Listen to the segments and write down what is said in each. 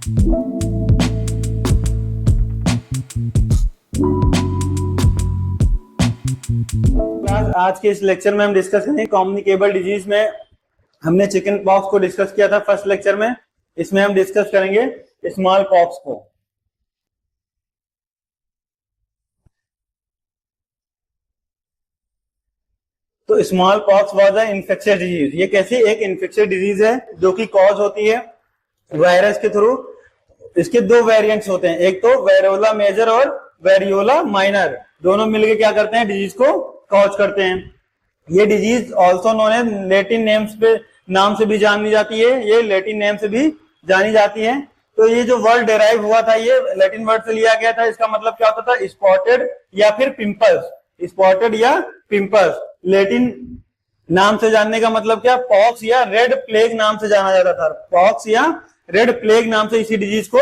आज के इस लेक्चर में हम डिस्कस करेंगे कम्युनिकेबल डिजीज में। हमने चिकन पॉक्स को डिस्कस किया था फर्स्ट लेक्चर में, इसमें हम डिस्कस करेंगे स्मॉल पॉक्स को। तो small pox was a infectious disease. ये कैसी एक इन्फेक्शियस डिजीज है जो कि कॉज होती है वायरस के थ्रू। इसके दो वेरिएंट्स होते हैं, एक तो वेरियोला मेजर और वेरियोला माइनर, दोनों मिलकर क्या करते हैं, डिजीज को कॉज करते हैं। ये disease also known as Latin names पे नाम से भी जानी जाती है, ये लैटिन नेम से भी जानी जाती है। तो ये जो वर्ड डेराइव हुआ था ये लैटिन वर्ड से लिया गया था। इसका मतलब क्या होता था, स्पॉटेड या फिर पिंपल्स। स्पॉटेड या पिंपल्स लैटिन नाम से जानने का मतलब क्या, पॉक्स या रेड प्लेग नाम से जाना जाता था। पॉक्स या रेड प्लेग नाम से इसी डिजीज को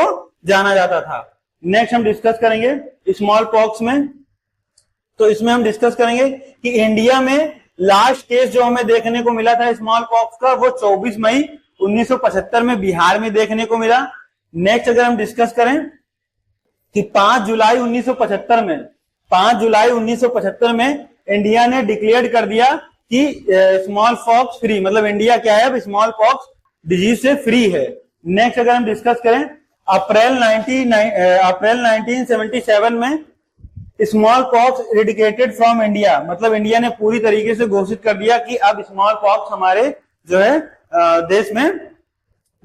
जाना जाता था। नेक्स्ट हम डिस्कस करेंगे स्मॉल पॉक्स में। तो इसमें हम डिस्कस करेंगे कि इंडिया में लास्ट केस जो हमें देखने को मिला था स्मॉल पॉक्स का, वो 24 मई 1975 में बिहार में देखने को मिला। नेक्स्ट अगर हम डिस्कस करें कि 5 जुलाई 1975 में इंडिया ने डिक्लेयर कर दिया कि स्मॉल पॉक्स फ्री, मतलब इंडिया क्या है, अब स्मॉल पॉक्स डिजीज से फ्री है। नेक्स्ट अगर हम डिस्कस करें अप्रैल 1977 में small pox eradicated from India, मतलब इंडिया ने पूरी तरीके से घोषित कर दिया कि अब स्मॉल पॉक्स हमारे जो है देश में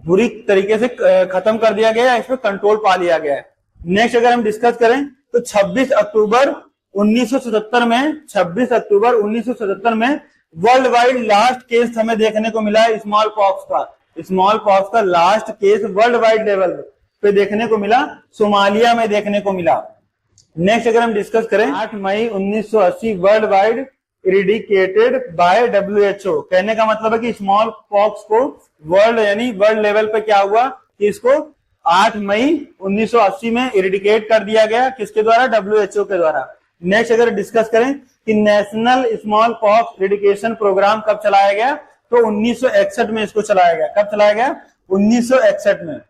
पूरी तरीके से खत्म कर दिया गया है, इस पर कंट्रोल पा लिया गया है। नेक्स्ट अगर हम डिस्कस करें तो 26 अक्टूबर 1977 में वर्ल्ड वाइड लास्ट केस हमें देखने को मिला है स्मॉल पॉक्स का। स्मॉल पॉक्स का last case world wide level पे देखने को मिला, सोमालिया में देखने को मिला। नेक्स्ट अगर हम डिस्कस करें 8 मई 1980 world wide eradicated by WHO। कहने का मतलब है कि स्मॉल पॉक्स को वर्ल्ड लेवल पे क्या हुआ कि इसको 8 मई 1980 में इरेडिकेट कर दिया गया, किसके द्वारा, WHO के द्वारा। नेक्स्ट अगर डिस्कस करें कि national small pox eradication programme कब चलाया गया, तो 1961 में इसको चलाया गया। कब चलाया गया, 1961 में।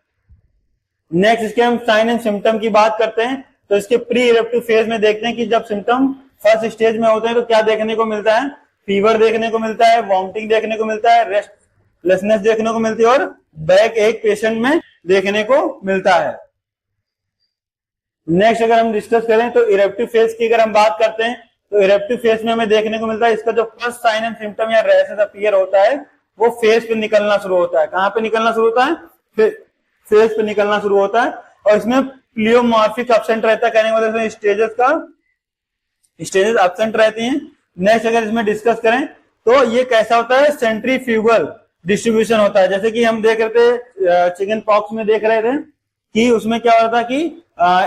नेक्स्ट इसके हम साइन एंड सिम्टम की बात करते हैं। तो इसके प्री इरेप्टिव फेज में देखते हैं कि जब सिम्टम फर्स्ट स्टेज में होते हैं तो क्या देखने को मिलता है, फीवर देखने को मिलता है, वॉमिटिंग देखने को मिलता है, रेस्टलेसनेस देखने को मिलती है और बैक एक पेशेंट में देखने को मिलता है। नेक्स्ट अगर हम डिस्कस करें तो इरेप्टिव फेज की अगर हम बात करते हैं तो इरेप्टिव फेज में हमें देखने को मिलता है इसका जो फर्स्ट साइन एंड सिम्टम या रैशेस अपीयर होता है वो फेस पे निकलना शुरू होता है। कहां पे निकलना शुरू होता है, फेस पे निकलना शुरू होता है। और इसमें प्लियोमॉर्फिक एब्सेंट रहता है, कहने का मतलब स्टेजेस एब्सेंट रहती हैं। नेक्स्ट अगर इसमें डिस्कस करें तो ये कैसा होता है, सेंट्रीफ्यूगल डिस्ट्रीब्यूशन होता है। जैसे कि हम देख रहे थे चिकन पॉक्स में देख रहे थे कि उसमें क्या होता था कि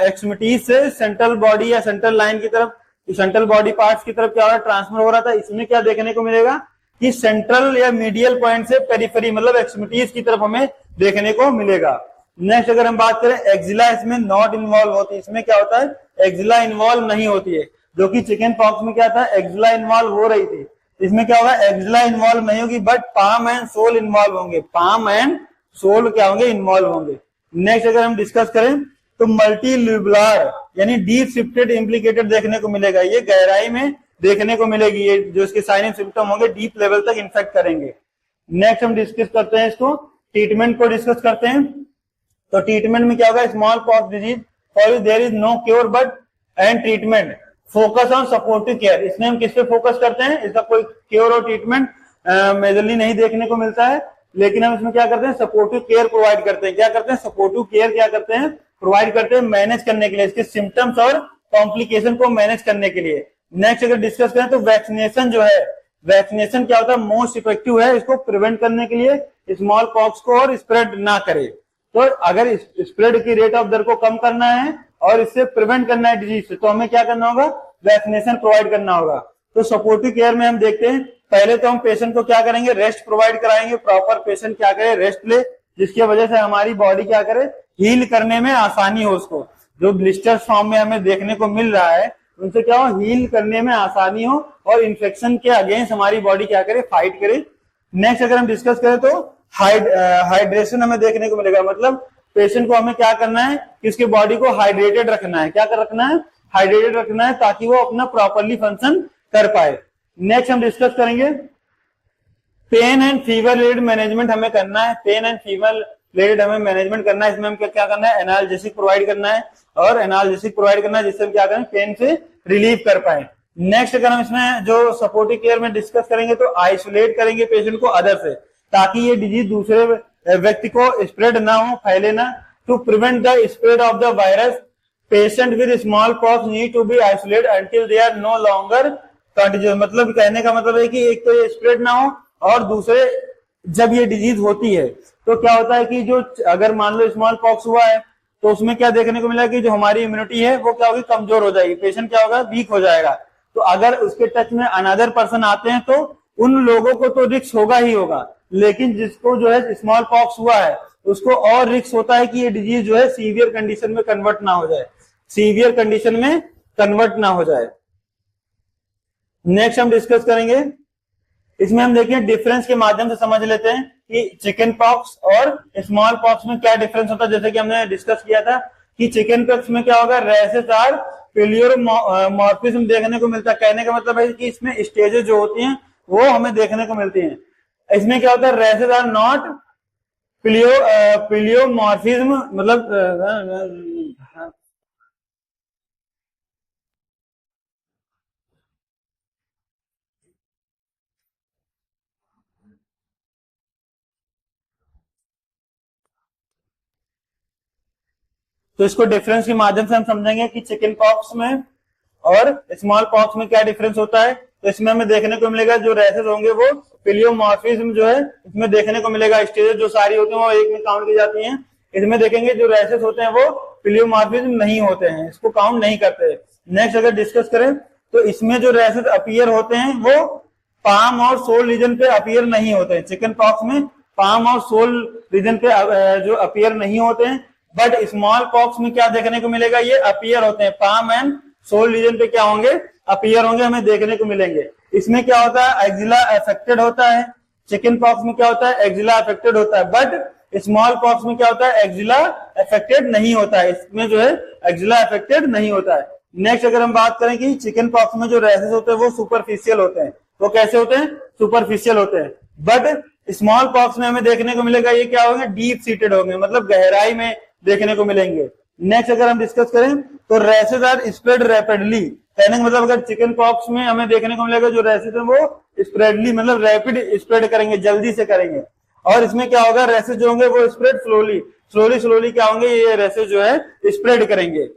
एक्सट्रीमिटीज से सेंट्रल बॉडी या सेंट्रल लाइन की तरफ, सेंट्रल बॉडी पार्ट्स की तरफ क्या हो रहा है, ट्रांसफर हो रहा था। इसमें क्या देखने को मिलेगा कि सेंट्रल या मीडियल पॉइंट से पेरिफेरी, मतलब एक्सट्रीमिटीज की तरफ हमें देखने को मिलेगा। नेक्स्ट अगर हम बात करें एक्जिला, इसमें नॉट इन्वॉल्व होती है। इसमें क्या होता है, एक्जिला इन्वॉल्व नहीं होती है, जो कि चिकन पॉक्स में क्या था, एक्जिला इन्वॉल्व हो रही थी। इसमें क्या होगा, एक्जिला इन्वॉल्व नहीं होगी but palm and sole involve होंगे, पाम एंड सोल क्या होंगे, इन्वॉल्व होंगे। नेक्स्ट अगर हम डिस्कस करें तो मल्टील्यूबुलर यानी डीप शिफ्टेड इम्प्लीकेटेड देखने को मिलेगा। ये गहराई में देखने को मिलेगी, ये जो इसके साइन एंड सिम्टम होंगे डीप लेवल तक इन्फेक्ट करेंगे। नेक्स्ट हम डिस्कस करते हैं इसको, ट्रीटमेंट को डिस्कस करते हैं। तो ट्रीटमेंट में क्या होगा, small pox disease for there is no cure but and treatment focus on supportive care. इसमें हम किस पे फोकस करते हैं, इसका कोई क्योर और ट्रीटमेंट मेजरली नहीं देखने को मिलता है, लेकिन हम इसमें क्या करते हैं, सपोर्टिव केयर प्रोवाइड करते हैं। क्या करते हैं, सपोर्टिव केयर क्या करते हैं, प्रोवाइड करते हैं मैनेज करने के लिए, इसके सिम्टम्स और कॉम्प्लिकेशन को मैनेज करने के लिए। नेक्स्ट अगर डिस्कस करें तो वैक्सीनेशन जो है, वैक्सीनेशन क्या होता है, मोस्ट इफेक्टिव है इसको प्रिवेंट करने के लिए, स्मॉल पॉक्स को और स्प्रेड ना करे। तो अगर स्प्रेड की रेट ऑफ दर को कम करना है और इससे प्रिवेंट करना है डिजीज से, तो हमें क्या करना होगा, वैक्सीनेशन प्रोवाइड करना होगा। तो सपोर्टिव केयर में हम देखते हैं, पहले तो हम पेशेंट को क्या करेंगे, रेस्ट प्रोवाइड कराएंगे। प्रॉपर पेशेंट क्या करे, रेस्ट ले, जिसकी वजह से हमारी बॉडी क्या करे, हील करने में आसानी हो। उसको जो ब्लिस्टर्स फॉर्म में हमें देखने को मिल रहा है उनसे क्या हो, हील करने में आसानी हो और इन्फेक्शन के अगेंस्ट हमारी बॉडी क्या करे, फाइट करे। नेक्स्ट अगर हम डिस्कस करें तो हाइड्रेशन हमें देखने को मिलेगा, मतलब पेशेंट को हमें क्या करना है कि उसकी बॉडी को हाइड्रेटेड रखना है। क्या कर रखना है? हाइड्रेटेड रखना है, ताकि वो अपना प्रॉपरली फंक्शन कर पाए। नेक्स्ट हम डिस्कस करेंगे pain and fever related management हमें करना है। पेन एंड फीवर रिलेटेड हमें मैनेजमेंट करना है। इसमें हम क्या करना है? एनाल्जेसिक प्रोवाइड करना है, और एनाल्जेसिक प्रोवाइड करना है जिससे हम क्या करें? पेन से रिलीव कर पाए। नेक्स्ट अगर हम इसमें जो सपोर्टिव केयर में डिस्कस करेंगे तो आइसोलेट करेंगे पेशेंट को अदर से, ताकि ये डिजीज दूसरे व्यक्ति को स्प्रेड ना हो, फैले ना। To prevent the spread of the virus, patient with small pox need to be isolate until they are no longer continuous. मतलब कहने का मतलब है कि एक तो ये स्प्रेड ना हो, और दूसरे जब ये डिजीज होती है तो क्या होता है कि जो अगर मान लो स्मॉल पॉक्स हुआ है तो उसमें क्या देखने को मिला कि जो हमारी इम्यूनिटी है वो क्या होगी? कमजोर हो जाएगी। पेशेंट क्या होगा? वीक हो जाएगा। तो अगर उसके टच में अनदर पर्सन आते हैं तो उन लोगों को तो रिस्क होगा ही होगा, लेकिन जिसको जो है स्मॉल पॉक्स हुआ है उसको और रिस्क होता है कि ये डिजीज जो है सीवियर कंडीशन में कन्वर्ट ना हो जाए, सीवियर कंडीशन में कन्वर्ट ना हो जाए। नेक्स्ट हम डिस्कस करेंगे, इसमें हम देखें डिफरेंस के माध्यम से समझ लेते हैं कि चिकन पॉक्स और स्मॉल पॉक्स में क्या डिफरेंस होता है। जैसे कि हमने डिस्कस किया था कि चिकन पॉक्स में क्या होगा? रैशेस आर प्लेयोमॉर्फिज्म देखने को मिलता है। कहने का मतलब है कि इसमें स्टेजेस जो होती हैं वो हमें देखने को मिलती हैं। इसमें क्या होता है? रैशेस आर नॉट प्लेयोमॉर्फिज्म, मतलब तो इसको डिफरेंस के माध्यम से हम समझेंगे कि चिकन पॉक्स में और स्मॉल पॉक्स में क्या डिफरेंस होता है। तो इसमें हमें देखने को मिलेगा जो रैसेस होंगे वो प्लेयोमॉर्फिज्म जो है इसमें देखने को मिलेगा। स्टेजेस जो सारी होती हैं वो एक में काउंट की जाती हैं। इसमें देखेंगे जो रैसेस होते हैं वो प्लेयोमॉर्फिज्म नहीं होते हैं, इसको काउंट नहीं करते। नेक्स्ट अगर डिस्कस करें तो इसमें जो रैसेस अपीयर होते हैं वो पाम और सोल रीजन पे अपीयर नहीं होते हैं। चिकन पॉक्स में पाम और सोल रीजन पे जो अपीयर नहीं होते हैं, बट स्मॉल पॉक्स में क्या देखने को मिलेगा? ये अपीयर होते हैं। पाम एंड सोल रीजन पे क्या होंगे? अपीयर होंगे, हमें देखने को मिलेंगे। इसमें क्या होता है? एक्जिला अफेक्टेड होता है। चिकन पॉक्स में क्या होता है? एक्जिला अफेक्टेड होता है, बट स्मॉल पॉक्स में क्या होता है? एक्जिला अफेक्टेड नहीं होता है। इसमें जो है एक्जिला अफेक्टेड नहीं होता है। नेक्स्ट अगर हम बात करें कि चिकन पॉक्स में जो रैसेस होते हैं वो सुपरफिशियल होते हैं। वो कैसे होते हैं? सुपरफिशियल होते हैं। बट स्मॉल पॉक्स में हमें देखने को मिलेगा ये क्या होंगे? डीप सीटेड होंगे, मतलब गहराई में देखने को मिलेंगे। नेक्स्ट अगर हम डिस्कस करें तो रैसेस आर स्प्रेड रैपिडली। कहने का मतलब अगर चिकन पॉक्स में हमें देखने को मिलेगा जो रैसेस है वो स्प्रेडली, मतलब रैपिड स्प्रेड करेंगे, जल्दी से करेंगे। और इसमें क्या होगा? रैसेस जो होंगे वो स्प्रेड स्लोली क्या होंगे? ये रैसेस जो है स्प्रेड करेंगे।